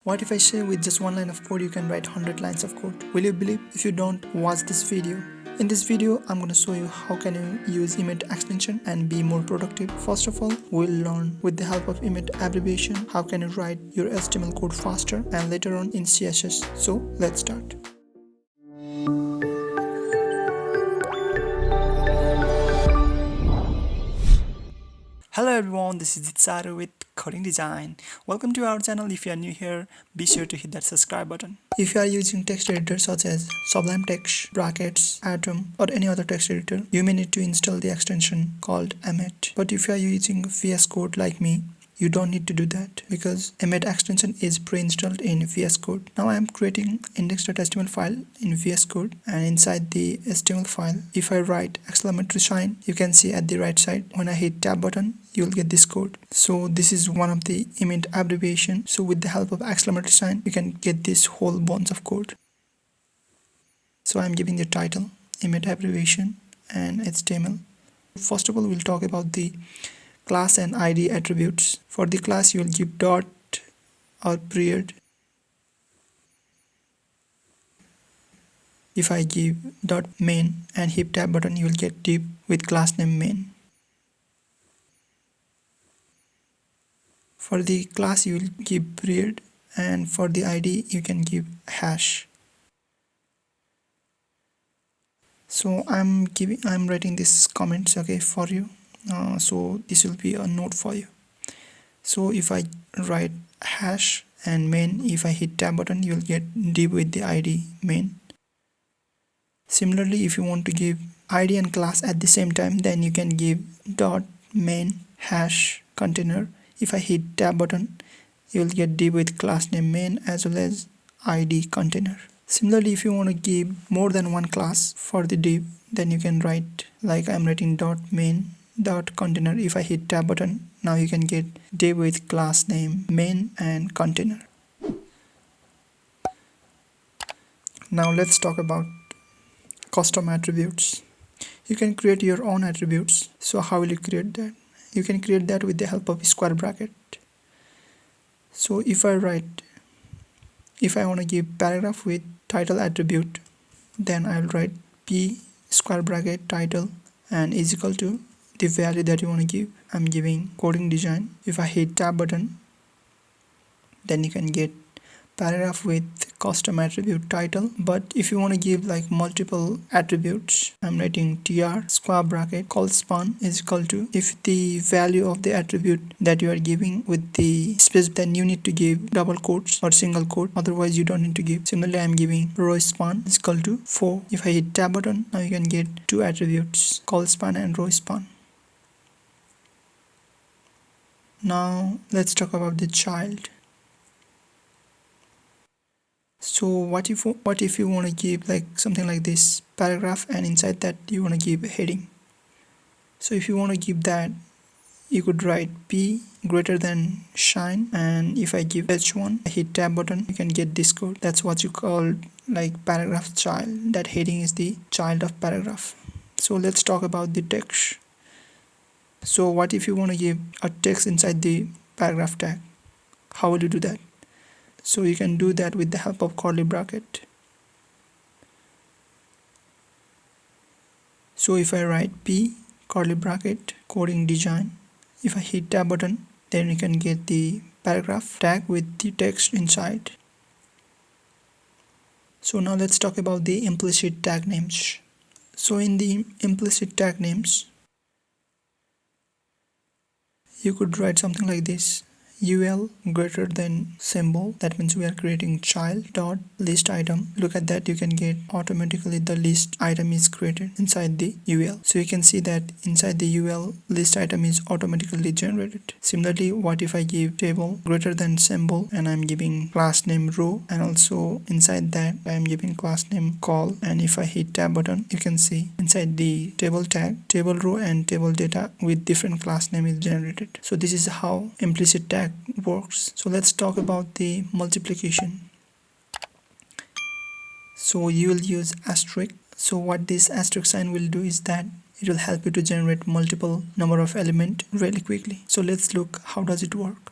What if I say with just one line of code you can write 100 lines of code? Will you believe? If you don't, watch this video. In this video, I'm gonna show you how can you use Emmet extension and be more productive. First of all, we'll learn with the help of Emmet abbreviation how can you write your HTML code faster and later on in CSS. So let's start. Hello everyone, this is Itsaru with CodingDesign. Welcome to our channel. If you are new here, be sure to hit that subscribe button. If you are using text editors such as Sublime Text, Brackets, Atom or any other text editor, you may need to install the extension called Emmet. But if you are using VS Code like me, you don't need to do that because Emmet extension is pre-installed in VS Code. Now I am creating index.html file in VS Code, and inside the HTML file, if I write exclamatory sign, you can see at the right side when I hit tab button, you'll get this code. So this is one of the Emmet abbreviation. So with the help of exclamatory sign, you can get this whole bunch of code. So I'm giving the title Emmet abbreviation and HTML. First of all, we'll talk about the class and ID attributes. For the class, you will give dot or period. If I give dot main and hit tab button, you will get div with class name main. For the class, you will give period, and for the ID, you can give hash. So I'm writing this comments for you. So this will be a note for you. So if I write hash and main, if I hit tab button, you will get div with the ID main. Similarly, if you want to give ID and class at the same time, then you can give dot main hash container. If I hit tab button, you will get div with class name main as well as ID container. Similarly, if you want to give more than one class for the div, then you can write like I'm writing dot main dot container. If I hit tab button, now you can get div with class name main and container. Now let's talk about custom attributes. You can create your own attributes. So how will you create that? You can create that with the help of square bracket. So if I want to give paragraph with title attribute, then I'll write p square bracket title and is equal to the value that you want to give. I'm giving CodingDesign. If I hit tab button, then you can get paragraph with custom attribute title. But if you want to give like multiple attributes, I'm writing tr square bracket call span is equal to, if the value of the attribute that you are giving with the space, then you need to give double quotes or single quote, otherwise you don't need to give. Similarly, I'm giving row span is equal to 4. If I hit tab button, now you can get two attributes, call span and row span. Now let's talk about the child. So what if you want to give like something like this paragraph, and inside that you want to give a heading. So if you want to give that, you could write p greater than shine, and if I give h1, I hit tab button, you can get this code. That's what you call like paragraph child. That heading is the child of paragraph. So let's talk about the text. So what if you want to give a text inside the paragraph tag? How will you do that? So you can do that with the help of curly bracket. So if I write p curly bracket CodingDesign, if I hit tab button, then you can get the paragraph tag with the text inside. So now let's talk about the implicit tag names. So in the implicit tag names, you could write something like this: ul greater than symbol, that means we are creating child dot list item. Look at that, you can get automatically the list item is created inside the ul. So you can see that inside the ul list item is automatically generated. Similarly, what if I give table greater than symbol and I'm giving class name row, and also inside that I'm giving class name call, and if I hit tab button, you can see inside the table tag, table row and table data with different class name is generated. So this is how implicit tag works. So let's talk about the multiplication. So you will use asterisk. So what this asterisk sign will do is that it will help you to generate multiple number of element really quickly. So let's look how does it work.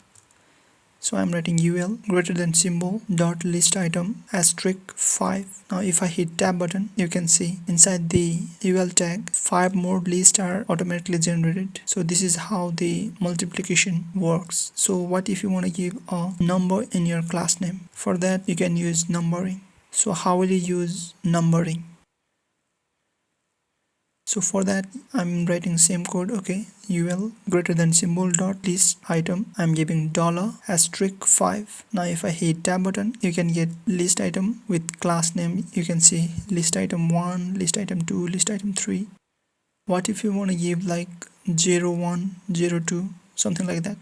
So I'm writing ul greater than symbol dot list item asterisk 5. Now if I hit tab button, you can see inside the ul tag 5 more lists are automatically generated. So this is how the multiplication works. So what if you want to give a number in your class name? For that you can use numbering. So how will you use numbering? So for that I'm writing same code. Okay, ul greater than symbol dot list item, I'm giving dollar asterisk 5. Now if I hit tab button, you can get list item with class name. You can see list item 1, list item 2, list item 3. What if you want to give like 01, 02, something like that?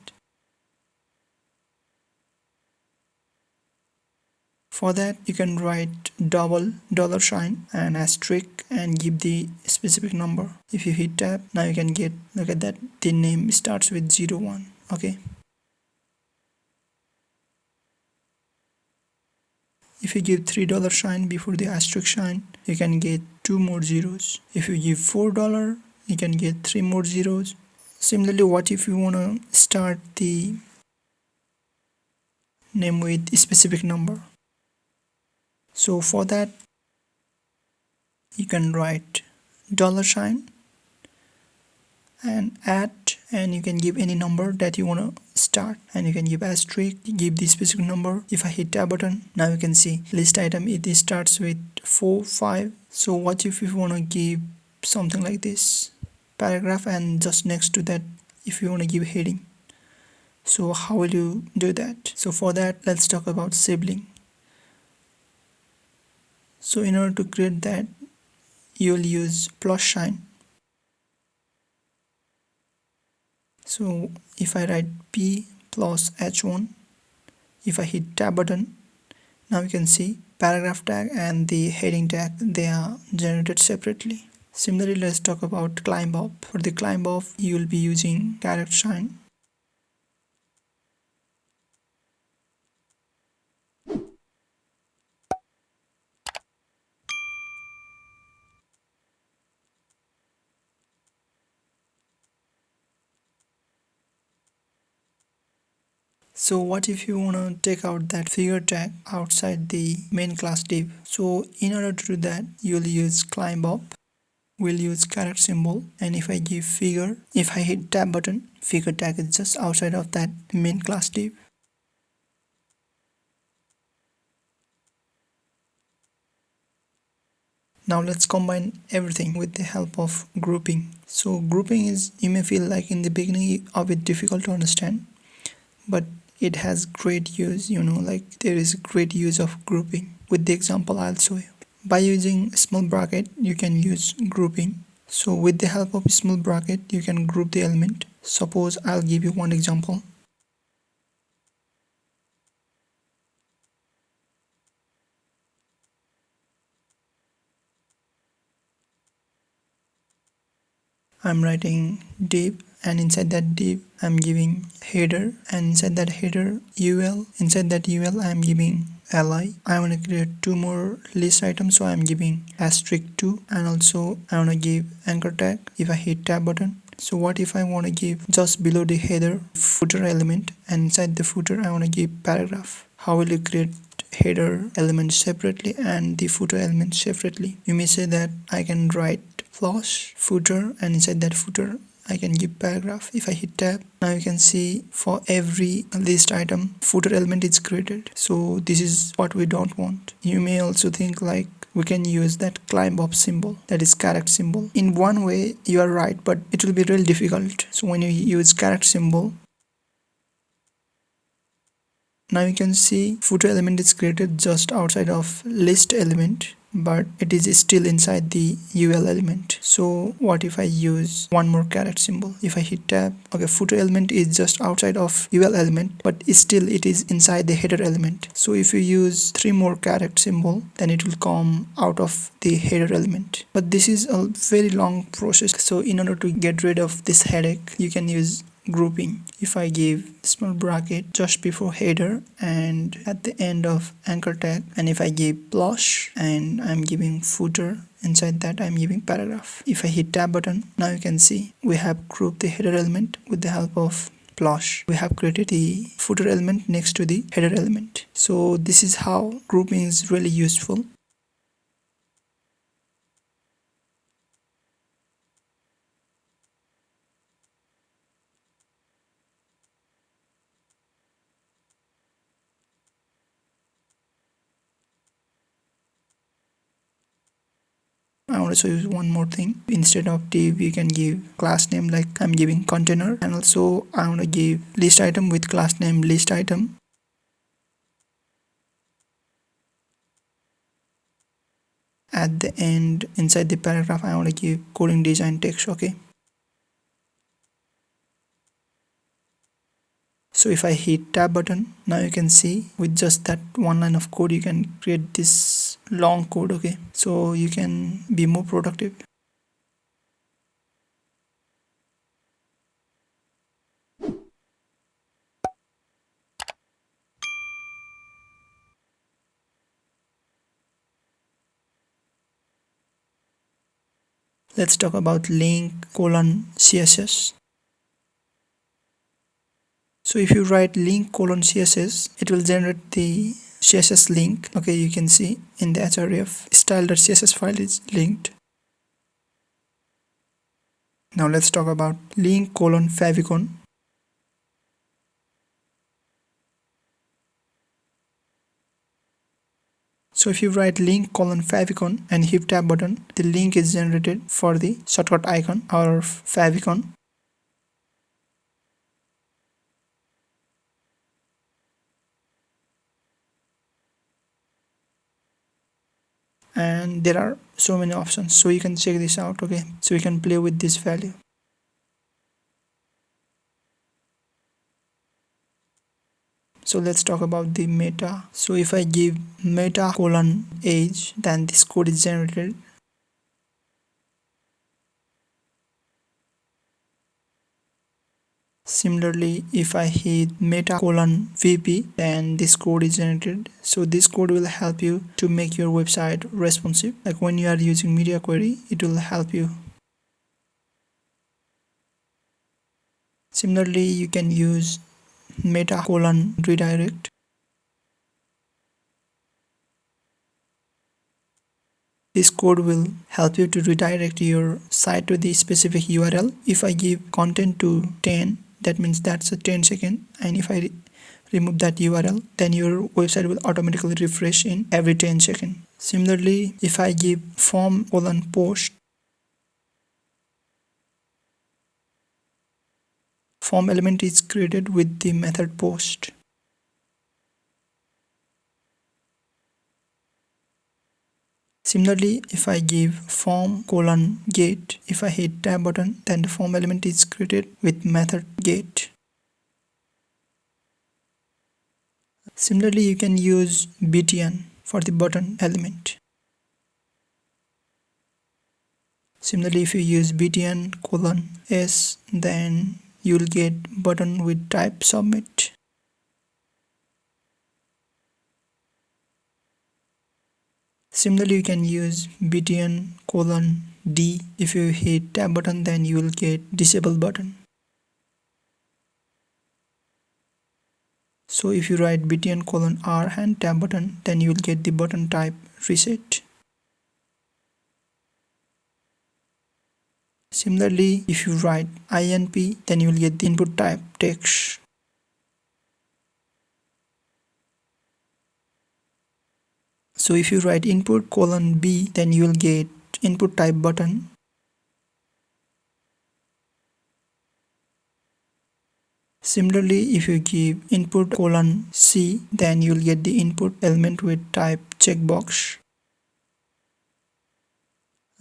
For that you can write double dollar sign and asterisk and give the specific number. If you hit tab, now you can get, look at that, the name starts with 01. Okay, if you give $3 sign before the asterisk sign, you can get 2 more zeros. If you give $4, you can get 3 more zeros. Similarly, what if you want to start the name with a specific number? So for that you can write dollar sign and add, and you can give any number that you want to start, and you can give asterisk, give the specific number. If I hit tab button, now you can see list item, it starts with 4, 5. So what if you want to give something like this paragraph, and just next to that if you want to give heading? So how will you do that? So for that, let's talk about sibling. So in order to create that, you'll use plus sign. So if I write p plus h1, if I hit tab button, now you can see paragraph tag and the heading tag, they are generated separately. Similarly, let's talk about climb up. For the climb up, you will be using character sign. So what if you want to take out that figure tag outside the main class div? So in order to do that, you'll use climb up. We'll use character symbol, and if I give figure, if I hit tab button, figure tag is just outside of that main class div. Now let's combine everything with the help of grouping. So grouping is, you may feel like in the beginning a bit difficult to understand, but it has great use, like there is great use of grouping. With the example I'll show you. By using small bracket, you can use grouping. So with the help of small bracket, you can group the element. Suppose I'll give you one example. I'm writing div, and inside that div I'm giving header, and inside that header ul, inside that ul I'm giving li. I want to create 2 more list items, so I'm giving asterisk 2, and also I want to give anchor tag. If I hit tab button, so what if I want to give just below the header footer element, and inside the footer I want to give paragraph? How will you create header elements separately and the footer elements separately? You may say that I can write flush footer, and inside that footer I can give paragraph. If I hit tab, now you can see for every list item footer element is created. So this is what we don't want. You may also think like we can use that climb up symbol, that is character symbol. In one way you are right, but it will be real difficult. So when you use character symbol, now you can see footer element is created just outside of list element, but it is still inside the ul element. So what if I use one more character symbol? If I hit tab, okay, footer element is just outside of ul element, but still it is inside the header element. So if you use 3 more character symbol, then it will come out of the header element. But this is a very long process. So in order to get rid of this headache, you can use grouping. If I give small bracket just before header and at the end of anchor tag, and if I give plus and I'm giving footer, inside that I'm giving paragraph. If I hit tab button, now you can see we have grouped the header element with the help of splash. We have created the footer element next to the header element. So this is how grouping is really useful. I want to show you one more thing. Instead of div, you can give class name, like I'm giving container, and also I want to give list item with class name list item. At the end, inside the paragraph, I want to give CodingDesign text. Okay. So if I hit tab button, now you can see with just that one line of code you can create this long code. Okay, so you can be more productive. Let's talk about link colon CSS. So if you write link colon CSS, it will generate the CSS link. Okay, you can see in the href style.css file is linked. Now let's talk about link colon favicon. So if you write link colon favicon and hit tab button, the link is generated for the shortcut icon or favicon. And there are so many options, so you can check this out. Okay, so you can play with this value. So let's talk about the meta. So if I give meta colon age, then this code is generated. Similarly, if I hit meta colon vp, then this code is generated. So this code will help you to make your website responsive. Like when you are using media query, it will help you. Similarly, you can use meta colon redirect. This code will help you to redirect your site to the specific URL. If I give content to 10, that means that's a 10-second, and if I remove that URL, then your website will automatically refresh in every 10 seconds. Similarly, if I give form colon post, form element is created with the method post. Similarly, if I give form colon get, if I hit tab button, then the form element is created with method get. Similarly, you can use btn for the button element. Similarly, if you use btn colon s, then you will get button with type submit. Similarly, you can use btn colon d. If you hit tab button, then you will get disable button. So if you write btn colon r and tab button, then you will get the button type reset. Similarly, if you write inp, then you will get the input type text. So if you write input colon b, then you will get input type button. Similarly, if you give input colon c, then you will get the input element with type checkbox.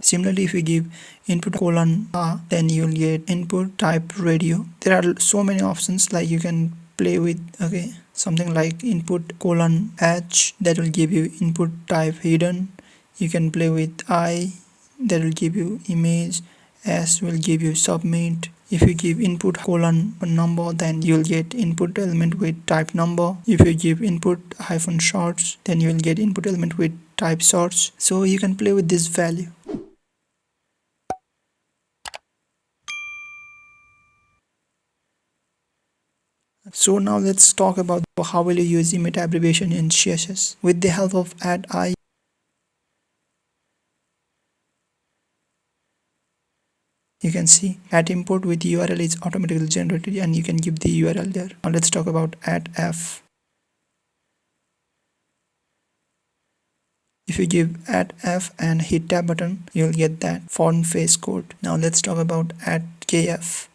Similarly, if you give input colon a, then you will get input type radio. There are so many options, like you can play with. Okay, something like input colon h, that will give you input type hidden. You can play with I, that will give you image. S will give you submit. If you give input colon number, then you'll get input element with type number. If you give input hyphen shorts, then you will get input element with type shorts. So you can play with this value. So now let's talk about how will you use Emmet abbreviation in CSS. With the help of add I, you can see at import with URL is automatically generated and you can give the URL there. Now let's talk about add F. If you give add F and hit tab button, you'll get that font face code. Now let's talk about add KF.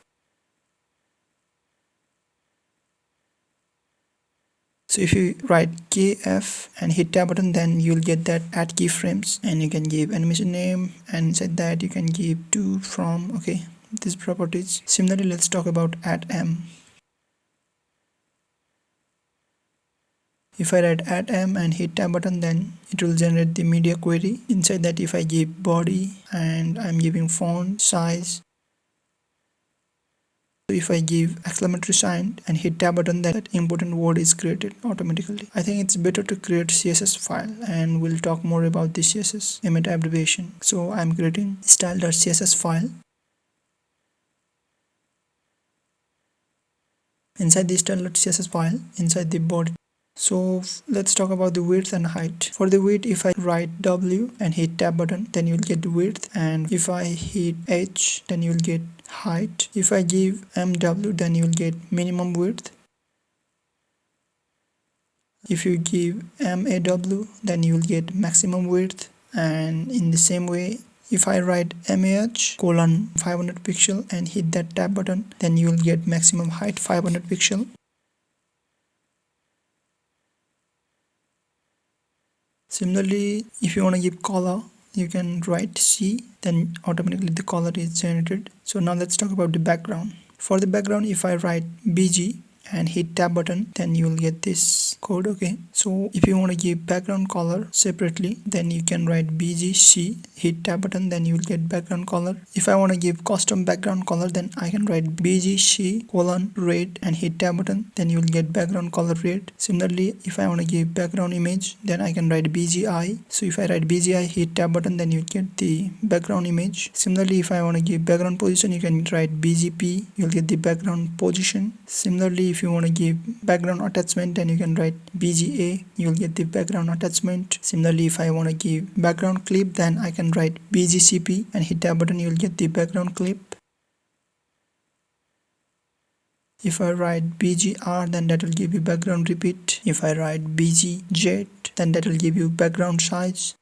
So if you write KF and hit tab button, then you'll get that add keyframes, and you can give animation name, and inside that you can give to, from, okay, these properties. Similarly, let's talk about add M. If I write add M and hit tab button, then it will generate the media query. Inside that, if I give body and I'm giving font size, so if I give exclamatory sign and hit tab button, that important word is created automatically. I think it's better to create CSS file, and we'll talk more about the CSS Emmet abbreviation. So I'm creating style.css file. Inside the style.css file, inside the body. So let's talk about the width and height. For the width, if I write W and hit tab button, then you'll get the width, and if I hit H, then you'll get height. If I give MW, then you'll get minimum width. If you give MAW, then you'll get maximum width. And in the same way, if I write MAH colon 500 pixel and hit that tab button, then you'll get maximum height 500 pixel. Similarly, if you want to give color, you can write C, then automatically the color is generated. So now let's talk about the background. For the background, if I write BG and hit tab button, then you will get this code. Okay, so if you want to give background color separately, then you can write BGC, hit tab button, then you will get background color. If I want to give custom background color, then I can write BGC colon red and hit tab button, then you will get background color red. Similarly, if I want to give background image, then I can write BGI. So if I write BGI, hit tab button, then you get the background image. Similarly, if I want to give background position, you can write BGP, you'll get the background position. Similarly, if you want to give background attachment, then you can write BGA, you'll get the background attachment. Similarly, if I want to give background clip, then I can write BGCP and hit tab button, you'll get the background clip. If I write BGR, then that will give you background repeat. If I write BGJ, then that will give you background size.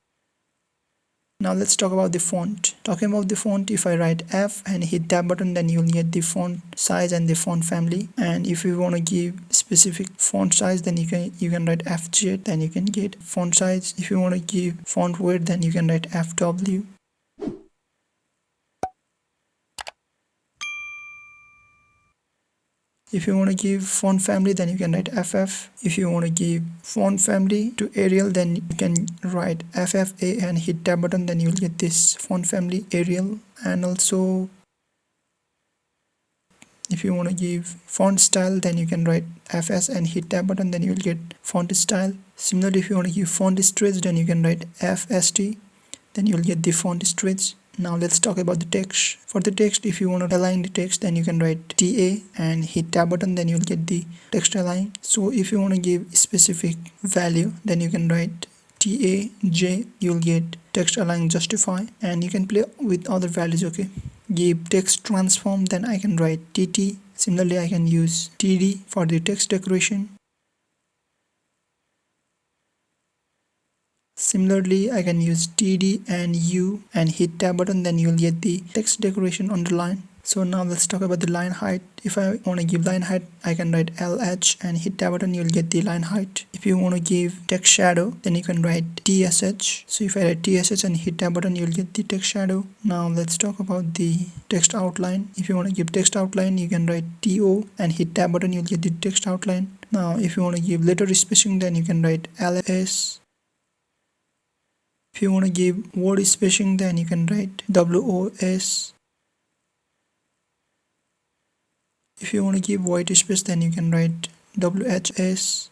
Now let's talk about the font. Talking about the font, if I write F and hit tab button, then you'll get the font size and the font family. And if you want to give specific font size, then you can write FJ, then you can get font size. If you want to give font weight, then you can write FW. If you want to give font family, then you can write FF. If you want to give font family to Arial, then you can write FFA and hit tab button, then you'll get this font family Arial. And also, if you want to give font style, then you can write FS and hit tab button, then you'll get font style. Similarly, if you want to give font stretch, then you can write FST, then you'll get the font stretch. Now let's talk about the text. For the text, if you want to align the text, then you can write TA and hit tab button, then you'll get the text align. So if you want to give specific value, then you can write TAJ, you'll get text align justify, and you can play with other values. Okay, give text transform, then I can write TT. Similarly, I can use TD for the text decoration. Similarly, I can use TD and U and hit tab button, then you'll get the text decoration on the line. So now let's talk about the line height. If I want to give line height, I can write LH and hit tab button, you'll get the line height. If you want to give text shadow, then you can write TSH. So if I write TSH and hit tab button, you'll get the text shadow. Now let's talk about the text outline. If you want to give text outline, you can write TO and hit tab button, you'll get the text outline. Now if you want to give letter spacing, then you can write LS. If you want to give word spacing, then you can write WOS. If you want to give white space, then you can write WHS.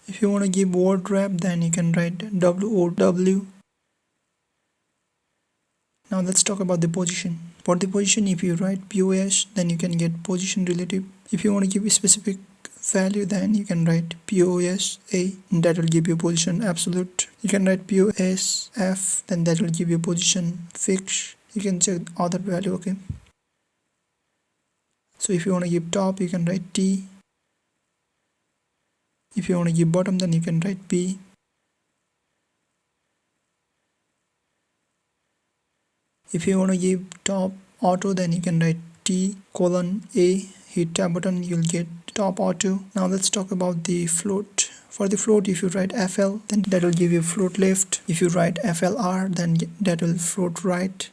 If you want to give word wrap, then you can write WOW. Now Now let's talk about the position. For the position, if you write POS, then you can get position relative. If you want to give a specific value, then you can write POS A, that will give you position absolute. You can write POS F, then that will give you position fixed. You can check other value. Okay, so if you want to give top, you can write T. If you want to give bottom, then you can write P. If you want to give top auto, then you can write T colon A, hit tab button, you'll get top auto. Now let's talk about the float. For the float, if you write FL, then that will give you float left. If you write FLR, then that will float right.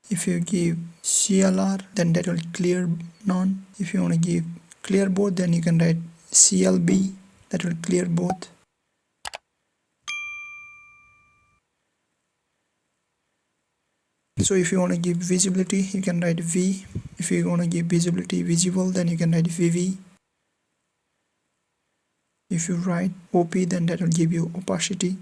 If you give CLR, then that will clear none. If you want to give clear both, then you can write CLB, that will clear both. So if you want to give visibility, you can write V. If you want to give visibility visible, then you can write VV. If you write OP, then that will give you opacity.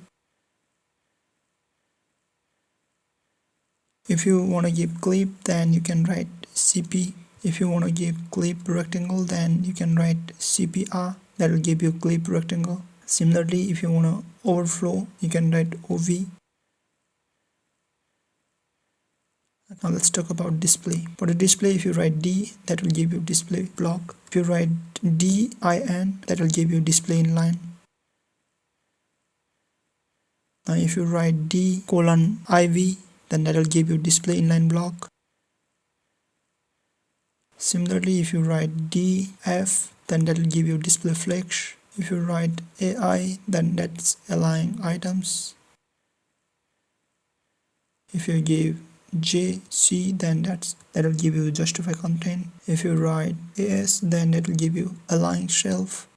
If you want to give clip, then you can write CP. If you want to give clip rectangle, then you can write CPR, that will give you clip rectangle. Similarly, if you want to overflow, you can write OV. Now let's talk about display. For the display, if you write D, that will give you display block. If you write DIN, that will give you display inline. Now if you write D colon IV, then that will give you display inline block. Similarly, if you write DF, then that will give you display flex. If you write AI, then that's align items. If you give JC, then that will give you justify content. If you write AS, then that will give you align shelf.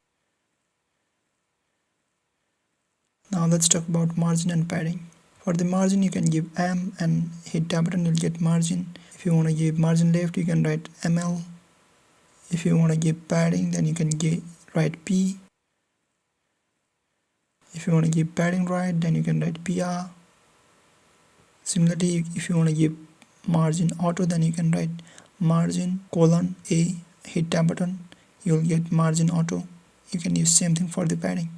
Now let's talk about margin and padding. For the margin, you can give M and hit tab button, you'll get margin. If you want to give margin left, you can write ML. If you want to give padding, then you can write P. If you want to give padding right, then you can write PR. Similarly, if you want to give margin auto, then you can write margin colon A, hit tab button, you'll get margin auto. You can use same thing for the padding.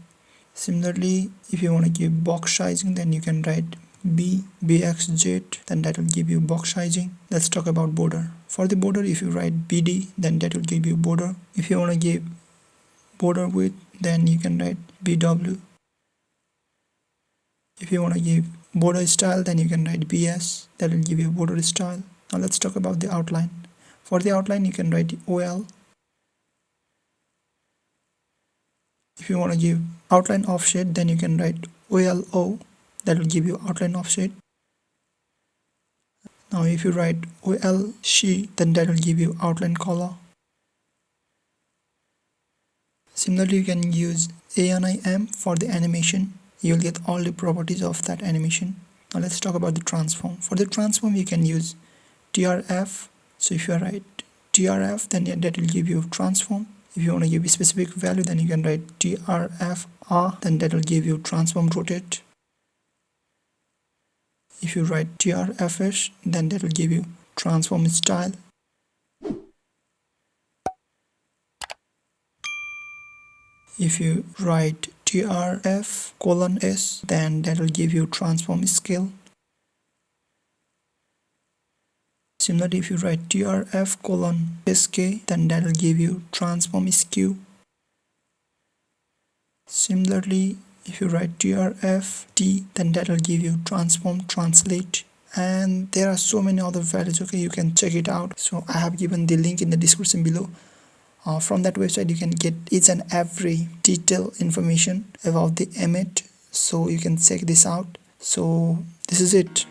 Similarly, if you want to give box sizing, then you can write BXZ, then that will give you box sizing. Let's talk about border. For the border, if you write BD, then that will give you border. If you want to give border width, then you can write BW. If you want to give border style, then you can write BS, that will give you border style. Now let's talk about the outline. For the outline, you can write OL. If you want to give outline offset, then you can write OLO, that will give you outline offset. Now if you write OLC, then that will give you outline color. Similarly, you can use ANIM for the animation. You'll get all the properties of that animation. Now let's talk about the transform. For the transform, you can use TRF. So if you write TRF, then that will give you transform. If you want to give a specific value, then you can write TRFR, then that will give you transform rotate. If you write TRFS, then that will give you transform style. If you write TRF colon S, then that will give you transform scale. Similarly, if you write TRF colon SK, then that will give you transform skew. Similarly, if you write TRFT, then that will give you transform translate. And there are so many other values, okay, you can check it out. So I have given the link in the description below. From that website, you can get each and every detailed information about the Emmet, so you can check this out. So this is it.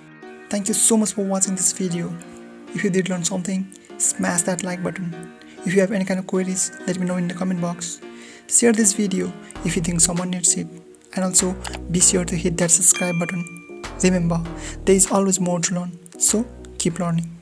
Thank you so much for watching this video. If you did learn something, smash that like button. If you have any kind of queries, let me know in the comment box. Share this video if you think someone needs it, and also be sure to hit that subscribe button. Remember, there is always more to learn, so keep learning.